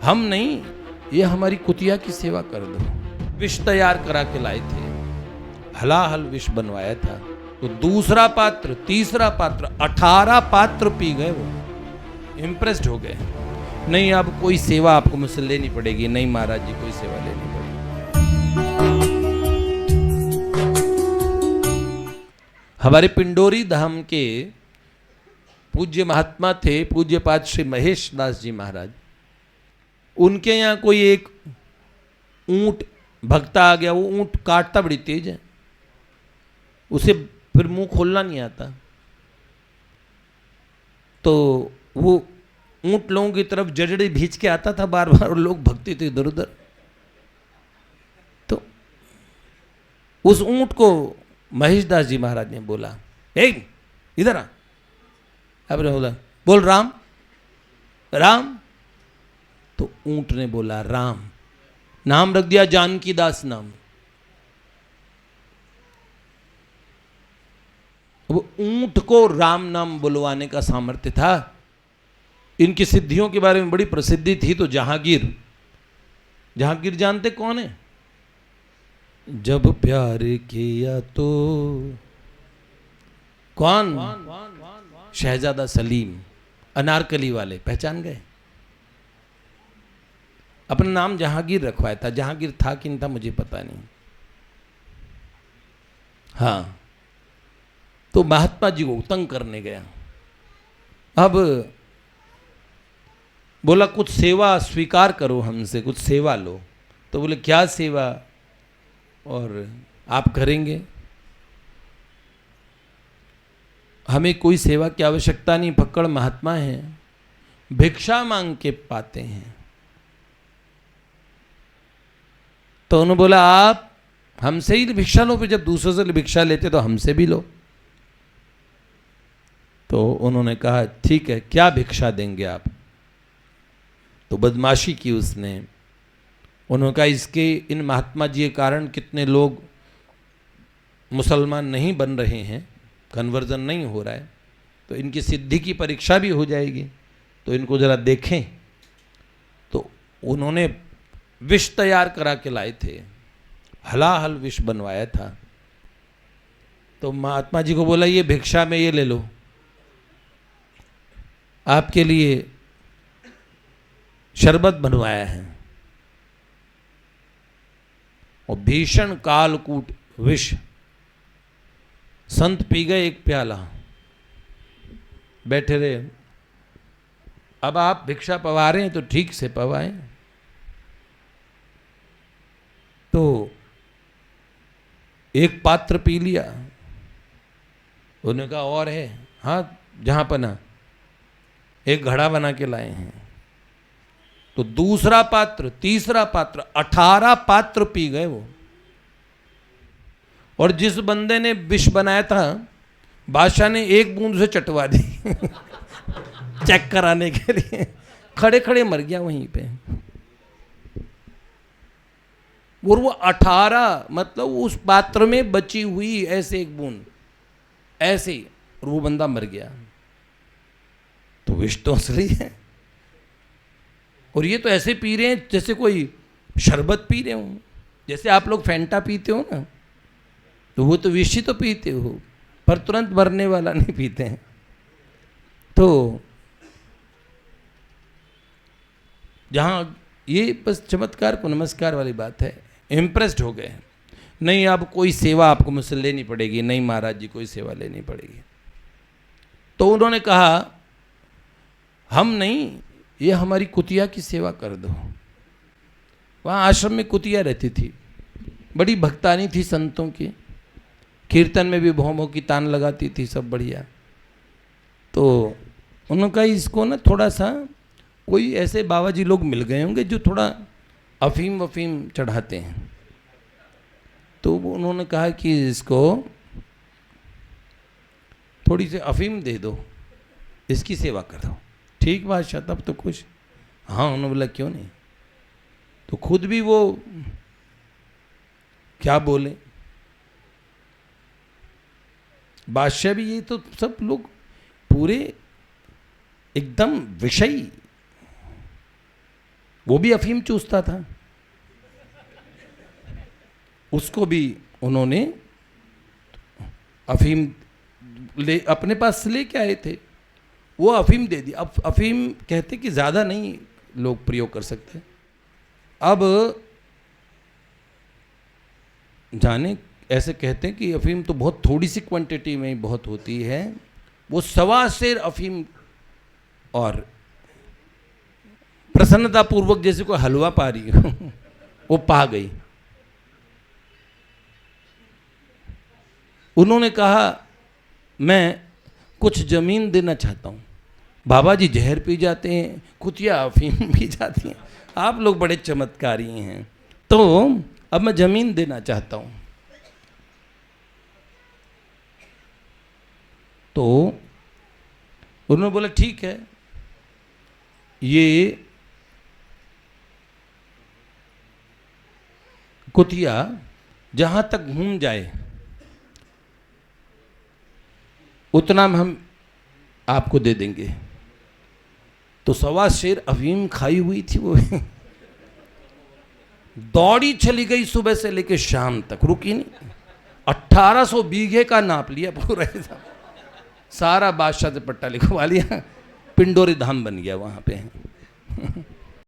हम नहीं, ये हमारी कुतिया की सेवा कर दो। विष तैयार करा के लाए थे, हलाहल विष बनवाया था। तो दूसरा पात्र, तीसरा पात्र, 18 पात्र पी गए। वो इम्प्रेस्ड हो गए। नहीं, अब कोई सेवा आपको मुझसे लेनी पड़ेगी। नहीं महाराज जी, कोई सेवा लेनी पड़ेगी। हमारे पिंडोरी धाम के पूज्य महात्मा थे, पूज्य पाद श्री महेश दास जी महाराज। उनके यहाँ कोई एक ऊंट भगता आ गया। वो ऊंट काटता बड़ी तेज है, उसे फिर मुंह खोलना नहीं आता। तो वो ऊंट लोगों की तरफ जजड़ी भींच के आता था बार बार, और लोग भगते थे इधर उधर। तो उस ऊंट को महेश दास जी महाराज ने बोला, ए इधर आ। आपने बोला, बोल राम राम। तो ऊंट ने बोला राम। नाम रख दिया जानकी दास नाम। वो ऊंट को राम नाम बुलवाने का सामर्थ्य था। इनकी सिद्धियों के बारे में बड़ी प्रसिद्धि थी। तो जहांगीर, जहांगीर जानते कौन है? जब प्यार किया तो कौन? शहजादा सलीम, अनारकली वाले, पहचान गए? अपना नाम जहांगीर रखवाया था। जहांगीर था कि नहीं था मुझे पता नहीं। हाँ, तो महात्मा जी को तंग करने गया। अब बोला कुछ सेवा स्वीकार करो हमसे, कुछ सेवा लो। तो बोले क्या सेवा और आप करेंगे? हमें कोई सेवा की आवश्यकता नहीं, फक्कड़ महात्मा हैं, भिक्षा मांग के पाते हैं। तो उन्होंने बोला आप हमसे ही भिक्षा लो, फिर जब दूसरों से भिक्षा लेते तो हमसे भी लो। तो उन्होंने कहा ठीक है, क्या भिक्षा देंगे आप? तो बदमाशी की उसने। उन्होंने कहा इसके, इन महात्मा जी के कारण कितने लोग मुसलमान नहीं बन रहे हैं, कन्वर्जन नहीं हो रहा है, तो इनकी सिद्धि की परीक्षा भी हो जाएगी, तो इनको जरा देखें। तो उन्होंने विष तैयार करा के लाए थे, हलाहल विष बनवाया था। तो महात्मा जी को बोला ये भिक्षा में ये ले लो, आपके लिए शरबत बनवाया है। और भीषण कालकूट विष संत पी गए एक प्याला, बैठे रहे। अब आप भिक्षा पवा रहे हैं तो ठीक से पवाएं। तो एक पात्र पी लिया। उन्होंने कहा और है? हाँ, जहां पना एक घड़ा बना के लाए हैं। तो दूसरा पात्र, तीसरा पात्र, 18 पात्र पी गए वो। और जिस बंदे ने विष बनाया था, बादशाह ने एक बूंद से चटवा दी चेक कराने के लिए। खड़े खड़े मर गया वहीं पे। और वो 18, मतलब उस पात्र में बची हुई ऐसे एक बूंद, ऐसे ही, और वो बंदा मर गया। तो विष तो असली है। और ये तो ऐसे पी रहे हैं जैसे कोई शरबत पी रहे हो, जैसे आप लोग फैंटा पीते हो ना, तो वो तो विष ही तो पीते हो, पर तुरंत मरने वाला नहीं पीते हैं। तो जहाँ ये बस चमत्कार को नमस्कार वाली बात है। इम्प्रेस्ड हो गए। नहीं, अब कोई सेवा आपको मुझसे लेनी पड़ेगी। नहीं महाराज जी, कोई सेवा लेनी पड़ेगी। तो उन्होंने कहा हम नहीं, ये हमारी कुतिया की सेवा कर दो। वहाँ आश्रम में कुतिया रहती थी, बड़ी भक्तानी थी संतों की, कीर्तन में भी भौं की तान लगाती थी, सब बढ़िया। तो उन्होंने कहा इसको ना थोड़ा सा, कोई ऐसे बाबा जी लोग मिल गए होंगे जो थोड़ा अफीम वफीम चढ़ाते हैं। तो उन्होंने कहा कि इसको थोड़ी सी अफीम दे दो, इसकी सेवा कर दो। ठीक बादशाह, तब तो खुश। हाँ, उन्होंने बोला क्यों नहीं। तो खुद भी वो क्या बोले, बादशाह भी, ये तो सब लोग पूरे एकदम विषयी वो भी अफीम चूसता था, उसको भी उन्होंने अफीम ले अपने पास से लेके आए थे, वो अफीम दे दी। अब अफीम कहते कि ज़्यादा नहीं लोग प्रयोग कर सकते। अब जाने ऐसे कहते हैं कि अफीम तो बहुत थोड़ी सी क्वांटिटी में ही बहुत होती है, वो 1.25 सेर अफीम और प्रसन्नता पूर्वक जैसे कोई हलवा पा रही हो वो पा गई। उन्होंने कहा मैं कुछ जमीन देना चाहता हूँ। बाबा जी जहर पी जाते हैं, कुतिया अफीम पी जाती हैं, आप लोग बड़े चमत्कारी हैं, तो अब मैं जमीन देना चाहता हूँ। तो उन्होंने बोला ठीक है, ये कुतिया जहां तक घूम जाए उतना में हम आपको दे देंगे। तो 1.25 सेर अफीम खाई हुई थी वो दौड़ी चली गई सुबह से लेकर शाम तक, रुकी नहीं। 1800 बीघे का नाप लिया पूरा, सारा बादशाह से पट्टा लिखवा लिया, पिंडोरी धाम बन गया वहां पे।